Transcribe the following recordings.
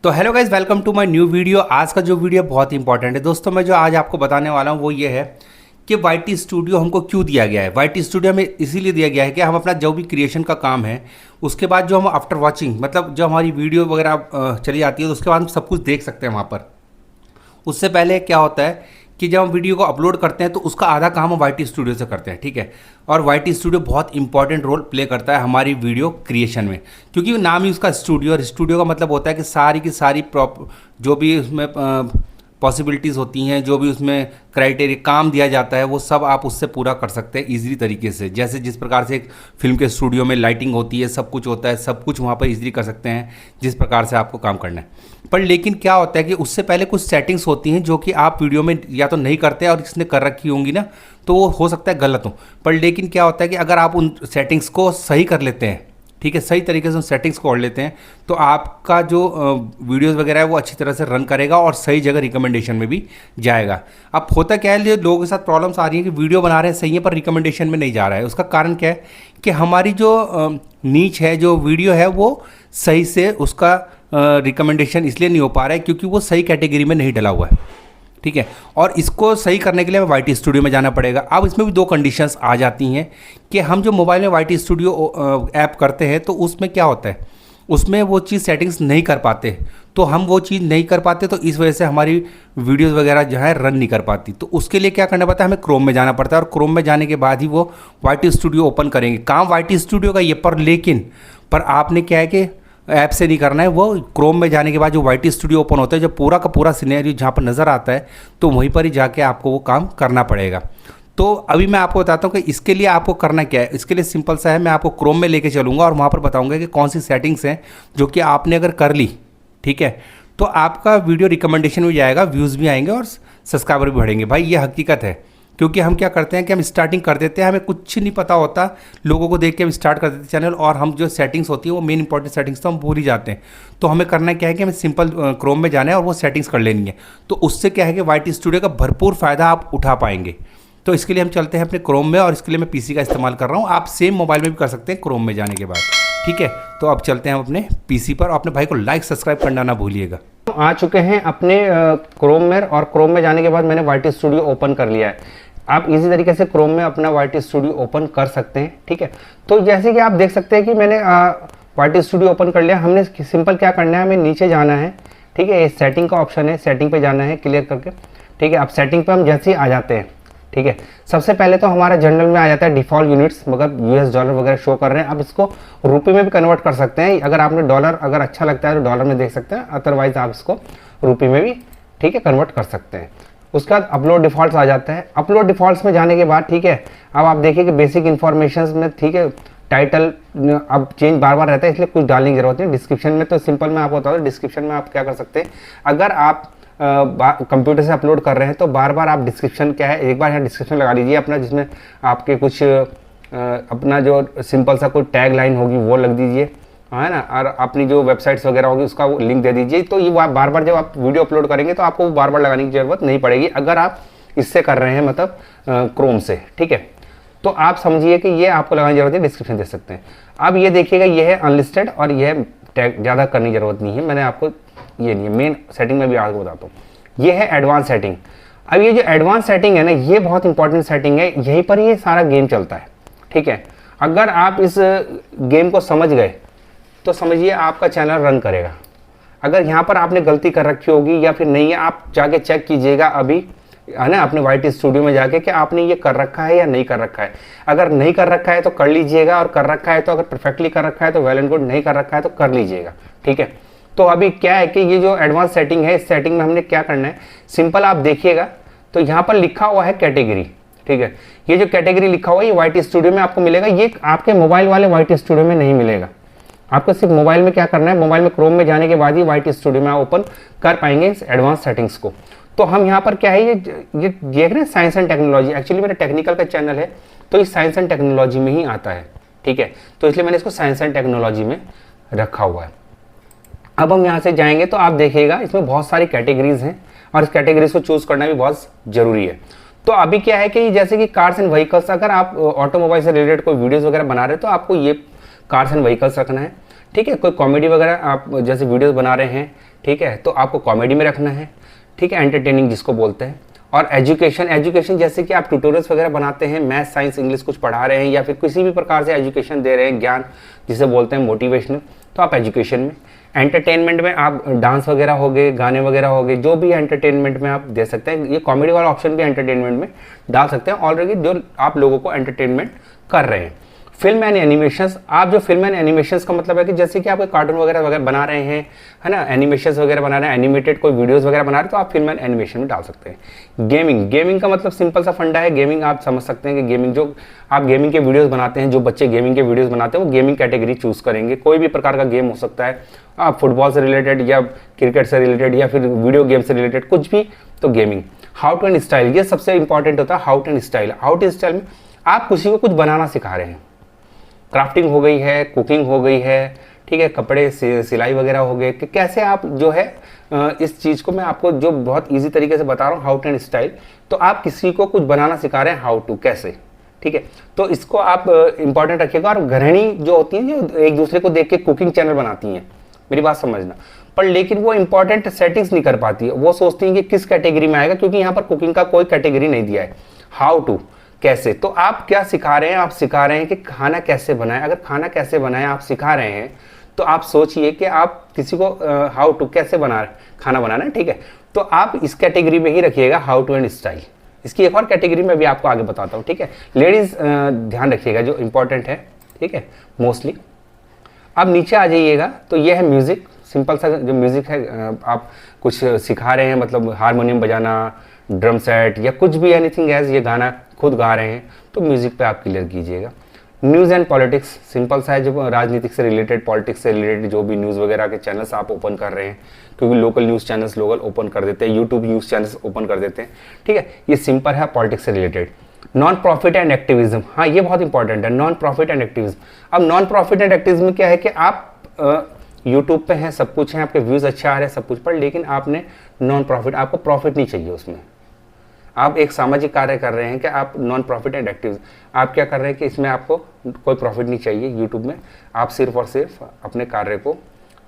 तो hello guys, welcome to my new video. आज का जो वीडियो बहुत इंपॉर्टेंट है दोस्तों। मैं जो आज आपको बताने वाला हूँ वो ये है कि वाईटी स्टूडियो हमको क्यों दिया गया है। वाईटी स्टूडियो हमें इसीलिए दिया गया है कि हम अपना जो भी क्रिएशन का काम है उसके बाद जो हम आफ्टर वॉचिंग मतलब जो हमारी वीडियो वगैरह चली जाती है तो उसके बाद हम सब कुछ देख सकते हैं वहाँ पर। उससे पहले क्या होता है कि जब हम वीडियो को अपलोड करते हैं तो उसका आधा काम हम वाईटी स्टूडियो से करते हैं, ठीक है। और वाईटी स्टूडियो बहुत इंपॉर्टेंट रोल प्ले करता है हमारी वीडियो क्रिएशन में, क्योंकि नाम ही उसका स्टूडियो, और स्टूडियो का मतलब होता है कि सारी की सारी जो भी उसमें पॉसिबिलिटीज़ होती हैं, जो भी उसमें क्राइटेरिया काम दिया जाता है वो सब आप उससे पूरा कर सकते हैं ईजिली तरीके से। जैसे जिस प्रकार से एक फिल्म के स्टूडियो में लाइटिंग होती है, सब कुछ होता है, सब कुछ वहाँ पर ईजिली कर सकते हैं जिस प्रकार से आपको काम करना है। पर लेकिन क्या होता है कि उससे पहले कुछ सेटिंग्स होती हैं जो कि आप वीडियो में या तो नहीं करते और जिसने कर रखी होंगी ना तो वो हो सकता है गलत हो। पर लेकिन क्या होता है कि अगर आप उन सेटिंग्स को सही कर लेते हैं, ठीक है, सही तरीके से उन सेटिंग्स को कर लेते हैं तो आपका जो वीडियोस वगैरह है वो अच्छी तरह से रन करेगा और सही जगह रिकमेंडेशन में भी जाएगा। अब होता क्या है, लोगों के साथ प्रॉब्लम्स आ रही है कि वीडियो बना रहे हैं सही है पर रिकमेंडेशन में नहीं जा रहा है। उसका कारण क्या है कि हमारी जो नीच है, जो वीडियो है वो सही से उसका रिकमेंडेशन इसलिए नहीं हो पा रहा है क्योंकि वो सही कैटेगरी में नहीं डला हुआ है, ठीक है। और इसको सही करने के लिए हमें वाईटी स्टूडियो में जाना पड़ेगा। अब इसमें भी दो कंडीशंस आ जाती हैं कि हम जो मोबाइल में वाईटी स्टूडियो ऐप करते हैं तो उसमें क्या होता है, उसमें वो चीज़ सेटिंग्स नहीं कर पाते। तो हम वो चीज़ नहीं कर पाते तो इस वजह से हमारी वीडियोज़ वगैरह जो है रन नहीं कर पाती। तो उसके लिए क्या करना पड़ता है, हमें क्रोम में जाना पड़ता है और क्रोम में जाने के बाद ही वो वाईटी स्टूडियो ओपन करेंगे। काम वाईटी स्टूडियो का ये पर आपने क्या है कि ऐप से नहीं करना है, वो क्रोम में जाने के बाद जो वाईटी स्टूडियो ओपन होता है, जो पूरा का पूरा सिनेरियो जहाँ पर नज़र आता है तो वहीं पर ही जाके आपको वो काम करना पड़ेगा। तो अभी मैं आपको बताता हूँ कि इसके लिए आपको करना क्या है। इसके लिए सिंपल सा है, मैं आपको क्रोम में लेके चलूँगा और वहाँ पर बताऊँगा कि कौन सी सेटिंग्स हैं जो कि आपने अगर कर ली, ठीक है, तो आपका वीडियो रिकमेंडेशन भी जाएगा, व्यूज़ भी आएंगे और सब्सक्राइबर भी बढ़ेंगे। भाई ये हकीकत है, क्योंकि हम क्या करते हैं कि हम स्टार्टिंग कर देते हैं, हमें कुछ नहीं पता होता, लोगों को देख के हम स्टार्ट कर देते हैं चैनल, और हम जो सेटिंग्स होती है वो मेन इंपॉर्टेंट सेटिंग्स तो हम भूल ही जाते हैं। तो हमें करना क्या है कि हमें सिंपल क्रोम में जाना है और वो सेटिंग्स कर लेनी है। तो उससे क्या है कि वाईटी स्टूडियो का भरपूर फ़ायदा आप उठा पाएंगे। तो इसके लिए हम चलते हैं अपने क्रोम में, और इसके लिए मैं पीसी का इस्तेमाल कर रहा हूँ। आप सेम मोबाइल में भी कर सकते हैं क्रोम में जाने के बाद, ठीक है। तो अब चलते हैं हम अपने पीसी पर, और अपने भाई को लाइक सब्सक्राइब करना ना भूलिएगा। आ चुके हैं अपने क्रोम में, और क्रोम में जाने के बाद मैंने वाईटी स्टूडियो ओपन कर लिया है। आप इजी तरीके से क्रोम में अपना वाईटी स्टूडियो ओपन कर सकते हैं, ठीक है। तो जैसे कि आप देख सकते हैं कि मैंने वाईटी स्टूडियो ओपन कर लिया। हमने सिंपल क्या करना है, हमें नीचे जाना है, ठीक है। ये सेटिंग का ऑप्शन है, सेटिंग पे जाना है क्लियर करके, ठीक है। अब सेटिंग पे हम जैसे ही आ जाते हैं, ठीक है, सबसे पहले तो हमारा जनरल में आ जाता है डिफ़ॉल्ट यूनिट्स, मगर यूएस डॉलर वगैरह शो कर रहे हैं। आप इसको रुपये में भी कन्वर्ट कर सकते हैं। अगर आपने डॉलर अगर अच्छा लगता है तो डॉलर में देख सकते हैं, अदरवाइज आप इसको रुपये में भी, ठीक है, कन्वर्ट कर सकते हैं। उसके बाद अपलोड डिफ़ॉल्ट्स आ जाता है। अपलोड डिफ़ॉल्ट्स में जाने के बाद, ठीक है, अब आप देखिए कि बेसिक इन्फॉर्मेशन में, ठीक है, टाइटल अब चेंज बार बार रहता है इसलिए कुछ डालने की जरूरत नहीं। डिस्क्रिप्शन में तो सिंपल मैं आपको बता दूँ, डिस्क्रिप्शन में आप क्या कर सकते हैं, अगर आप कंप्यूटर से अपलोड कर रहे हैं तो बार बार आप डिस्क्रिप्शन क्या है, एक बार यहाँ डिस्क्रिप्शन लगा लीजिए अपना, जिसमें आपके कुछ अपना जो सिंपल सा कोई टैग लाइन होगी वो लग दीजिए, है ना, और अपनी जो वेबसाइट्स वगैरह होगी उसका वो लिंक दे दीजिए। तो ये बार बार जब आप वीडियो अपलोड करेंगे तो आपको बार बार लगाने की ज़रूरत नहीं पड़ेगी, अगर आप इससे कर रहे हैं मतलब क्रोम से, ठीक है। तो आप समझिए कि ये आपको लगाने की जरूरत है, डिस्क्रिप्शन दे सकते हैं। अब ये देखिएगा, ये है अनलिस्टेड और ये है टैग, ज़्यादा करने की ज़रूरत नहीं है। मैंने आपको ये नहीं है, मेन सेटिंग में भी आपको बताता हूँ। ये है एडवांस सेटिंग। अब ये जो एडवांस सेटिंग है ना, ये बहुत इंपॉर्टेंट सेटिंग है, यहीं पर ये सारा गेम चलता है, ठीक है। अगर आप इस गेम को समझ गए तो समझिए आपका चैनल रन करेगा। अगर यहाँ पर आपने गलती कर रखी होगी या फिर नहीं है, आप जाके चेक कीजिएगा अभी, है ना, अपने वाईटी स्टूडियो में जाके कि आपने ये कर रखा है या नहीं कर रखा है। अगर नहीं कर रखा है तो कर लीजिएगा, और कर रखा है तो अगर परफेक्टली कर रखा है तो वेल एंड गुड, नहीं कर रखा है तो कर लीजिएगा, ठीक है। तो अभी क्या है कि ये जो एडवांस सेटिंग है, इस सेटिंग में हमने क्या करना है, सिंपल आप देखिएगा तो यहाँ पर लिखा हुआ है कैटेगरी, ठीक है। ये जो कैटेगरी लिखा हुआ है ये वाईटी स्टूडियो में आपको मिलेगा, ये आपके मोबाइल वाले वाईटी स्टूडियो में नहीं मिलेगा। आपको सिर्फ मोबाइल में क्या करना है, मोबाइल में क्रोम में जाने के बाद ही वाईटी स्टूडियो में आप ओपन कर पाएंगे इस एडवांस सेटिंग्स को। तो हम यहाँ पर क्या है, ये देख रहे हैं साइंस एंड टेक्नोलॉजी, एक्चुअली मेरा टेक्निकल का चैनल है तो ये साइंस एंड टेक्नोलॉजी में ही आता है, ठीक है। तो इसलिए मैंने इसको साइंस एंड टेक्नोलॉजी में रखा हुआ है। अब हम यहाँ से जाएंगे तो आप देखिएगा इसमें बहुत सारी कैटेगरीज हैं और इस कैटेगरीज को चूज करना भी बहुत जरूरी है। तो अभी क्या है कि जैसे कि कार्स एंड व्हीकल्स, अगर आप ऑटोमोबाइल से रिलेटेड कोई वीडियोस वगैरह बना रहे हैं तो आपको ये कार्स एंड व्हीकल्स रखना है, ठीक है। कोई कॉमेडी वगैरह आप जैसे वीडियोस बना रहे हैं, ठीक है, तो आपको कॉमेडी में रखना है, ठीक है, एंटरटेनिंग जिसको बोलते हैं। और एजुकेशन जैसे कि आप ट्यूटोरियल्स वगैरह बनाते हैं, मैथ साइंस इंग्लिश कुछ पढ़ा रहे हैं या फिर किसी भी प्रकार से एजुकेशन दे रहे हैं, ज्ञान जिसे बोलते हैं मोटिवेशनल, तो आप एजुकेशन में। एंटरटेनमेंट में आप डांस वगैरह हो गए, गाने वगैरह हो गए, जो भी एंटरटेनमेंट में आप दे सकते हैं। ये कॉमेडी वाला ऑप्शन भी एंटरटेनमेंट में डाल सकते हैं ऑलरेडी, जो आप लोगों को एंटरटेनमेंट कर रहे हैं। फिल्म एंड एनिमेशंस, आप जो फिल्म एंड एनिमेशंस का मतलब है कि जैसे कि आप कार्टून वगैरह बना रहे हैं, है ना, एनिमेशंस वगैरह बना रहे हैं, एनिमेटेड कोई वीडियोस वगैरह बना रहे हैं, तो आप फिल्म एंड एनिमेशन में डाल सकते हैं। गेमिंग का मतलब सिंपल सा फंडा है। गेमिंग आप समझ सकते हैं कि गेमिंग जो आप गेमिंग के वीडियोस बनाते हैं, जो बच्चे गेमिंग के वीडियोस बनाते हैं वो गेमिंग कैटेगरी चूज करेंगे। कोई भी प्रकार का गेम हो सकता है, आप फुटबॉल से रिलेटेड या क्रिकेट से रिलेटेड या फिर वीडियो गेम से रिलेटेड कुछ भी, तो gaming. How to and style, ये सबसे इंपॉर्टेंट होता है। हाउ टू एंड स्टाइल में आप किसी को कुछ बनाना सिखा रहे हैं, क्राफ्टिंग हो गई है, कुकिंग हो गई है, ठीक है, कपड़े सिलाई वगैरह हो गए, कि कैसे आप जो है इस चीज़ को मैं आपको जो बहुत इजी तरीके से बता रहा हूँ, हाउ टू एंड स्टाइल। तो आप किसी को कुछ बनाना सिखा रहे हैं, हाउ टू, कैसे, ठीक है, तो इसको आप इंपॉर्टेंट रखिएगा। और गृहिणी जो होती हैं, जो एक दूसरे को देख के कुकिंग चैनल बनाती हैं, मेरी बात समझना, पर लेकिन वो इंपॉर्टेंट सेटिंग्स नहीं कर पाती है। वो सोचती हैं कि किस कैटेगरी में आएगा, क्योंकि यहाँ पर कुकिंग का कोई कैटेगरी नहीं दिया है। हाउ टू, कैसे, तो आप क्या सिखा रहे हैं? आप सिखा रहे हैं कि खाना कैसे बनाएं। अगर खाना कैसे बनाएं आप सिखा रहे हैं, तो आप सोचिए कि आप किसी को हाउ टू कैसे खाना बनाना है, ठीक है, तो आप इस कैटेगरी में ही रखिएगा, हाउ टू एंड स्टाइल। इसकी एक और कैटेगरी में भी आपको आगे बताता हूँ, ठीक है। लेडीज ध्यान रखिएगा, जो इंपॉर्टेंट है, ठीक है, मोस्टली। अब नीचे आ जाइएगा, तो ये है म्यूजिक। सिंपल सा जो म्यूजिक है, आप कुछ सिखा रहे हैं, मतलब हारमोनियम बजाना, ड्रम सेट या कुछ भी, एनीथिंग एज, ये गाना खुद गा रहे हैं, तो म्यूजिक पे आप क्लियर कीजिएगा। न्यूज़ एंड पॉलिटिक्स, सिंपल सा है, जो राजनीतिक से रिलेटेड, पॉलिटिक्स से रिलेटेड जो भी न्यूज़ वगैरह के चैनल्स आप ओपन कर रहे हैं, क्योंकि local news channels local open कर देते हैं, यूट्यूब न्यूज़ चैनल्स ओपन कर देते हैं, ठीक है, ये सिंपल है पॉलिटिक्स से related. Non profit and activism, हाँ ये बहुत इंपॉर्टेंट है, नॉन प्रॉफिट एंड एक्टिविज्म। अब नॉन प्रॉफिट एंड एक्टिविज्म क्या है कि आप यूट्यूब पे हैं, सब कुछ है, आपके व्यूज़ अच्छे आ रहे हैं, सब कुछ, पर लेकिन आपने नॉन प्रॉफिट, आपको प्रॉफिट नहीं चाहिए उसमें। आप एक सामाजिक कार्य कर रहे हैं कि आप नॉन प्रॉफिट एंड एक्टिव, आप क्या कर रहे हैं कि इसमें आपको कोई प्रॉफिट नहीं चाहिए यूट्यूब में, आप सिर्फ और सिर्फ अपने कार्य को,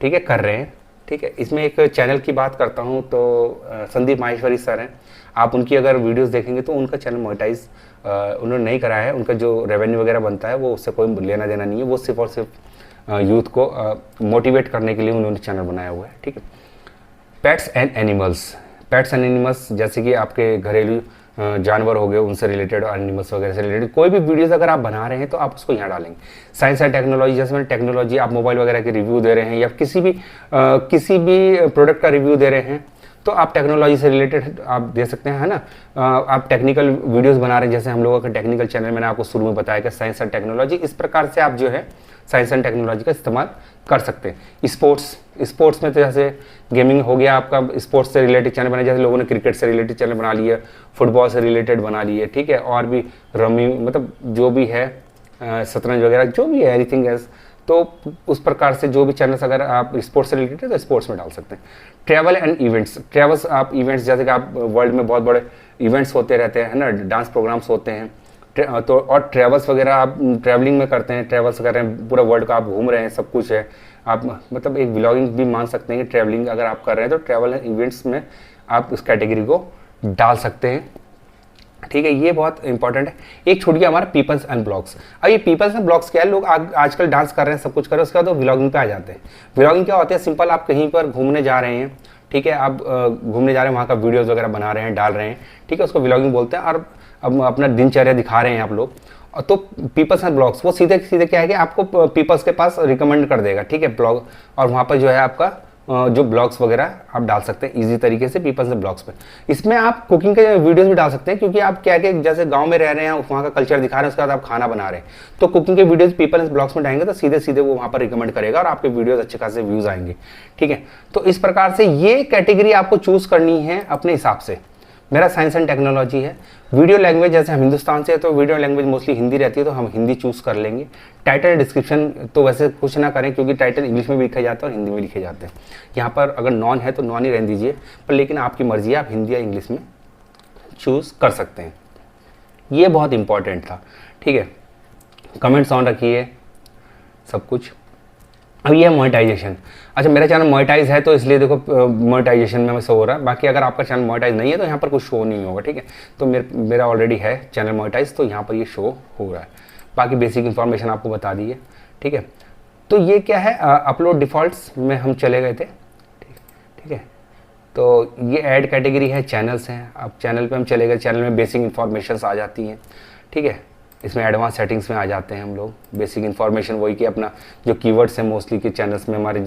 ठीक है, कर रहे हैं, ठीक है। इसमें एक चैनल की बात करता हूँ, तो संदीप माहेश्वरी सर हैं, आप उनकी अगर वीडियोस देखेंगे तो उनका चैनल मोनेटाइज उन्होंने नहीं कराया है। उनका जो रेवेन्यू वगैरह बनता है वो उससे कोई लेना देना नहीं है, वो सिर्फ और सिर्फ यूथ को मोटिवेट करने के लिए उन्होंने चैनल बनाया हुआ है, ठीक है। पेट्स एंड एनिमल्स, जैसे कि आपके घरेलू जानवर हो गए, उनसे रिलेटेड, एनिमल्स वगैरह से रिलेटेड कोई भी वीडियोस अगर आप बना रहे हैं तो आप उसको यहाँ डालेंगे। साइंस एंड टेक्नोलॉजी, जैसे मैंने टेक्नोलॉजी, आप मोबाइल वगैरह के रिव्यू दे रहे हैं या किसी भी प्रोडक्ट का रिव्यू दे रहे हैं, तो आप टेक्नोलॉजी से रिलेटेड आप दे सकते हैं, है ना। आप टेक्निकल वीडियोस बना रहे हैं, जैसे हम लोगों का टेक्निकल चैनल, मैंने आपको शुरू में बताया कि साइंस एंड टेक्नोलॉजी, इस प्रकार से आप जो है साइंस एंड टेक्नोलॉजी का इस्तेमाल कर सकते हैं। स्पोर्ट्स में तो जैसे गेमिंग हो गया, आपका स्पोर्ट्स से रिलेटेड चैनल बनाया, जैसे लोगों ने क्रिकेट से रिलेटेड चैनल बना लिया, फुटबॉल से रिलेटेड बना लिए, ठीक है, और भी रमी, मतलब जो भी है, शतरंज वगैरह जो भी है, एनीथिंग एल्स, तो उस प्रकार से जो भी चैनल्स अगर आप स्पोर्ट्स से रिलेटेड है तो स्पोर्ट्स में डाल सकते हैं। ट्रैवल एंड इवेंट्स, आप इवेंट्स, जैसे कि आप वर्ल्ड में बहुत बड़े इवेंट्स होते रहते हैं, है ना, डांस प्रोग्राम्स होते हैं, तो और ट्रैवल्स वगैरह आप ट्रैवलिंग में करते हैं, ट्रैवल्स कर रहे हैं, पूरा वर्ल्ड का आप घूम रहे हैं, सब कुछ है, आप मतलब एक व्लॉगिंग भी मान सकते हैं कि ट्रैवलिंग अगर आप कर रहे हैं, तो ट्रैवल एंड इवेंट्स में आप इस कैटेगरी को डाल सकते हैं, ठीक है। ये बहुत इंपॉर्टेंट है। एक छूट गया हमारा पीपल्स एंड ब्लॉग्स। अब ये पीपल्स एंड ब्लॉग्स क्या है, लोग आजकल डांस कर रहे हैं, सब कुछ कर रहे हैं, उसके बाद वो व्लॉगिंग पे आ जाते हैं। व्लॉगिंग क्या होता है, सिंपल, आप कहीं पर घूमने जा रहे हैं, ठीक है, आप घूमने जा रहे हैं, वहाँ का वीडियोज़ वगैरह बना रहे हैं, डाल रहे हैं, ठीक है, उसको व्लॉगिंग बोलते हैं। और अब अपना दिनचर्या दिखा रहे हैं आप लोग, तो पीपल्स एंड ब्लॉग्स वो सीधे सीधे क्या है कि आपको पीपल्स के पास रिकमेंड कर देगा, ठीक है, ब्लॉग, और वहाँ पर जो है आपका जो ब्लॉग्स वगैरह आप डाल सकते हैं इजी तरीके से पीपल्स एंड ब्लॉग्स पे। इसमें आप कुकिंग के वीडियोस भी डाल सकते हैं, क्योंकि आप क्या है कि जैसे गांव में रह रहे हैं, वहाँ का कल्चर दिखा रहे हैं, उसके बाद आप खाना बना रहे हैं, तो कुकिंग के वीडियोस पीपल्स एंड ब्लॉग्स में डालेंगे तो सीधे सीधे वो वहाँ पर रिकमेंड करेगा और आपके वीडियोस अच्छे खासे व्यूज आएंगे, ठीक है। तो इस प्रकार से ये कैटेगरी आपको चूज करनी है अपने हिसाब से। मेरा साइंस एंड टेक्नोलॉजी है। वीडियो लैंग्वेज, जैसे हम हिंदुस्तान से है तो वीडियो लैंग्वेज मोस्टली हिंदी रहती है, तो हम हिंदी चूज कर लेंगे। टाइटल डिस्क्रिप्शन तो वैसे कुछ ना करें, क्योंकि टाइटल इंग्लिश में भी लिखे जाते हैं और हिंदी में लिखे जाते हैं। यहाँ पर अगर नॉन है तो नॉन ही रहने दीजिए, पर लेकिन आपकी मर्जी है, आप हिंदी या इंग्लिश में चूज कर सकते हैं। ये बहुत इंपॉर्टेंट था, ठीक है। कमेंट्स ऑन रखिए, सब कुछ अब ये है मोनेटाइजेशन। अच्छा, मेरा चैनल मोनेटाइज है तो इसलिए देखो मोनेटाइजेशन में शो हो रहा है। बाकी अगर आपका चैनल मोनेटाइज नहीं है तो यहाँ पर कुछ शो नहीं होगा, ठीक है। तो मेरा ऑलरेडी है चैनल मोनेटाइज, तो यहाँ पर ये शो हो रहा है। बाकी बेसिक इन्फॉर्मेशन आपको बता दी है, ठीक है। तो ये क्या है, अपलोड डिफ़ॉल्ट्स में हम चले गए थे, ठीक है। तो ये ऐड कैटेगरी है, चैनल्स हैं। अब चैनल पे हम चले गए, चैनल में बेसिक इन्फॉर्मेशंस आ जाती हैं, ठीक है। इसमें एडवांस सेटिंग्स में आ जाते हैं हम लोग। बेसिक इन्फॉर्मेशन वही कि अपना जो कीवर्ड्स हैं मोस्टली के चैनल्स में, हमारे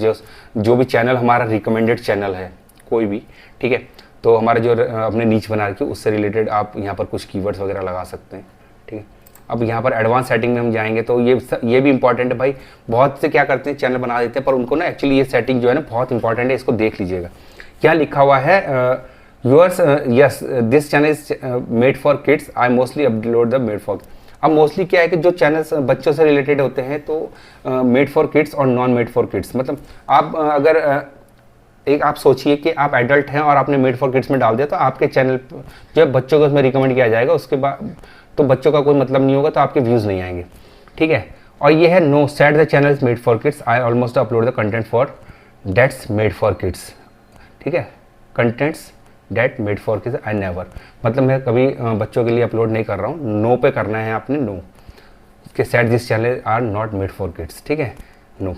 जो भी चैनल हमारा रिकमेंडेड चैनल है कोई भी, ठीक है। तो हमारा जो अपने नीच बना रखी है उससे रिलेटेड आप यहाँ पर कुछ कीवर्ड्स वगैरह लगा सकते हैं, ठीक है। अब यहाँ पर एडवांस सेटिंग में हम जाएंगे तो ये भी इंपॉर्टेंट है भाई। बहुत से क्या करते हैं, चैनल बना देते हैं, पर उनको ना एक्चुअली ये सेटिंग जो है ना बहुत इंपॉर्टेंट है, इसको देख लीजिएगा। क्या लिखा हुआ है, yours yes this channel is made for kids, I mostly upload the made for. अब मोस्टली क्या है कि जो चैनल्स बच्चों से रिलेटेड होते हैं तो मेड फॉर किड्स और नॉन मेड फॉर किड्स, मतलब आप अगर एक आप सोचिए कि आप एडल्ट हैं और आपने मेड फॉर किड्स में डाल दिया तो आपके चैनल जब बच्चों को उसमें रिकमेंड किया जाएगा उसके बाद तो बच्चों का कोई मतलब नहीं होगा, तो आपके व्यूज़ नहीं आएंगे, ठीक है। और ये है no set the channel is made for kids, I almost upload the content for that's made for kids, ठीक है। Contents that made for kids I never, मतलब मैं कभी बच्चों के लिए अपलोड नहीं कर रहा हूँ। नो पे करना है आपने, नो के set this channel are not made for kids, ठीक है, no.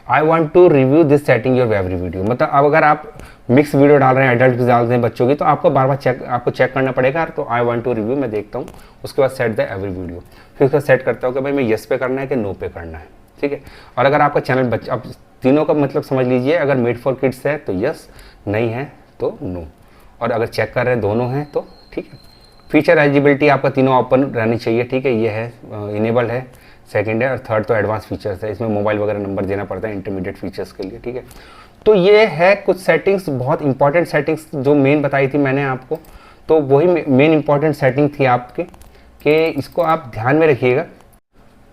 I want to review this setting your every video, मतलब अब अगर आप मिक्स वीडियो डाल रहे हैं, एडल्ट भी डाल रहे हैं, बच्चों की, तो आपको बार बार आपको चेक करना पड़ेगा। तो आई वॉन्ट टू रिव्यू मैं देखता हूँ, उसके बाद सेट द एवरी वीडियो, फिर उसका सेट करता हूँ कि भाई मैं येस पे करना है कि नो पे करना है, ठीक है। और अगर आपका चैनल बच्चा, अब तीनों का मतलब समझ लीजिए, अगर मेड फॉर किड्स है तो यस, नहीं है तो नो, और अगर चेक कर रहे हैं दोनों हैं तो ठीक है। फीचर एलिजिबिलिटी आपका तीनों ओपन रहनी चाहिए, ठीक है। ये है इनेबल है, सेकंड है, और थर्ड तो एडवांस फीचर्स है। इसमें मोबाइल वगैरह नंबर देना पड़ता है इंटरमीडिएट फीचर्स के लिए, ठीक है। तो ये है कुछ सेटिंग्स, बहुत इंपॉर्टेंट सेटिंग्स जो मेन बताई थी मैंने आपको, तो वही मेन इंपॉर्टेंट सेटिंग थी आपके, कि इसको आप ध्यान में रखिएगा।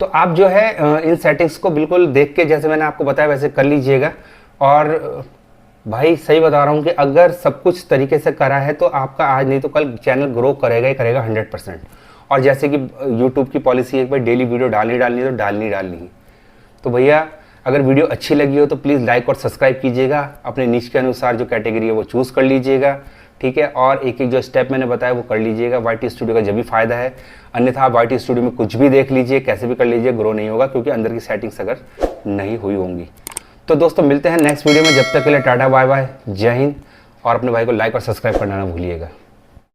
तो आप जो है इन सेटिंग्स को बिल्कुल देख के जैसे मैंने आपको बताया वैसे कर लीजिएगा। और भाई सही बता रहा हूँ कि अगर सब कुछ तरीके से करा है तो आपका आज नहीं तो कल चैनल ग्रो करेगा ही करेगा 100%। और जैसे कि यूट्यूब की पॉलिसी है कि भाई डेली वीडियो डालनी तो डालनी। तो भैया अगर वीडियो अच्छी लगी हो तो प्लीज़ लाइक और सब्सक्राइब कीजिएगा, अपने निश के अनुसार जो कैटेगरी है वो चूज़ कर लीजिएगा, ठीक है। और एक एक जो स्टेप मैंने बताया वो कर लीजिएगा। वाईटी स्टूडियो का जब भी फायदा है, अन्यथा आप वाईटी स्टूडियो में कुछ भी देख लीजिए, कैसे भी कर लीजिए, ग्रो नहीं होगा, क्योंकि अंदर की सेटिंग्स अगर नहीं हुई होंगी। तो दोस्तों मिलते हैं नेक्स्ट वीडियो में, जब तक के लिए टाटा बाय बाय, जय हिंद। और अपने भाई को लाइक और सब्सक्राइब करना ना भूलिएगा।